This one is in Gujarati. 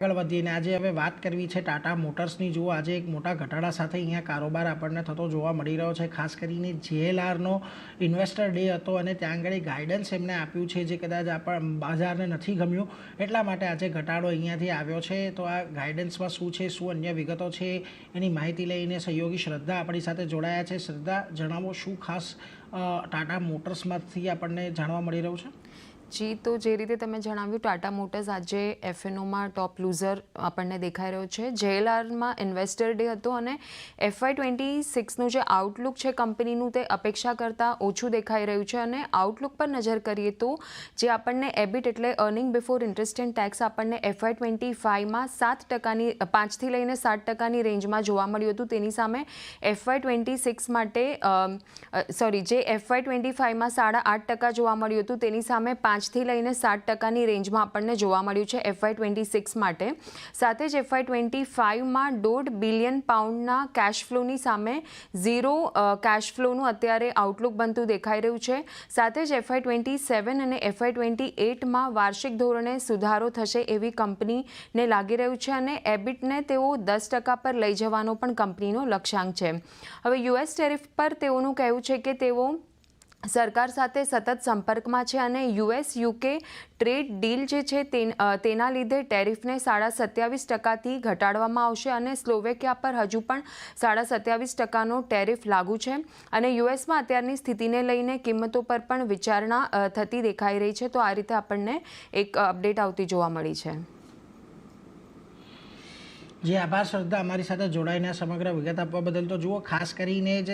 આગળ વધીને આજે હવે વાત કરવી છે ટાટા મોટર્સની। જુઓ આજે એક મોટા ઘટાડા સાથે અહીંયા કારોબાર આપણને થતો જોવા મળી રહ્યો છે। ખાસ કરીને JLRનો ઇન્વેસ્ટર ડે હતો અને ત્યાં આગળ ગાઈડન્સ એમને આપ્યું છે જે કદાચ બજારને નથી ગમ્યું, એટલા માટે આજે ઘટાડો અહીંયાથી આવ્યો છે। તો આ ગાઈડન્સમાં શું છે, શું અન્ય વિગતો છે, એની માહિતી લઈને સહયોગી શ્રદ્ધા આપણી સાથે જોડાયા છે। શ્રદ્ધા, જણાવો શું ખાસ ટાટા મોટર્સમાંથી આપણને જાણવા મળી રહ્યું છે? જી, તો જે રીતે તમે જણાવ્યું, ટાટા મોટર્સ આજે એફએનઓમાં ટોપ લૂઝર આપણને દેખાઈ રહ્યો છે। JLRમાં ઇન્વેસ્ટર ડે હતો અને FY26નું જે આઉટલુક છે કંપનીનું તે અપેક્ષા કરતાં ઓછું દેખાઈ રહ્યું છે। અને આઉટલુક પર નજર કરીએ તો જે આપણને એબિટ એટલે earning before interest and tax આપણને FY25માં 7%, 5થી લઈને 7%ની રેન્જમાં જોવા મળ્યું હતું, તેની સામે FY26 માટે જે FY25માં 8.5% જોવા મળ્યું હતું, તેની સામે 5થી લઈને 7%ની રેન્જમાં આપણને જોવા મળ્યું છે FY26 માટે। સાથે જ FY25માં £1.5 બિલિયન કેશ ફ્લોની સામે ઝીરો કેશ ફ્લોનું અત્યારે આઉટલુક બનતું દેખાઈ રહ્યું છે। સાથે જ FY27 અને FY28માં વાર્ષિક ધોરણે સુધારો થશે એવી કંપનીને લાગી રહ્યું છે અને એબિટને તેઓ 10% પર લઈ જવાનો પણ કંપનીનો લક્ષ્યાંક છે। હવે US ટેરિફ પર તેઓનું કહેવું છે કે તેઓ સરકાર સાથે સતત સંપર્કમાં છે અને US-UK ટ્રેડ ડીલ જે છે તેના લીધે ટેરિફને 27.5%થી ઘટાડવામાં આવશે અને સ્લોવેકિયા પર હજુ પણ 27.5%નો ટેરિફ લાગુ છે। અને યુએસમાં અત્યારની સ્થિતિને લઈને કિંમતો પર પણ વિચારણા થતી દેખાઈ રહી છે। તો આ રીતે આપણને એક અપડેટ આવતી જોવા મળી છે। જી આભાર શ્રદ્ધા, અમારી સાથે જોડાઈને સમગ્ર વિગત આપવા બદલ। તો જુઓ, ખાસ કરીને જે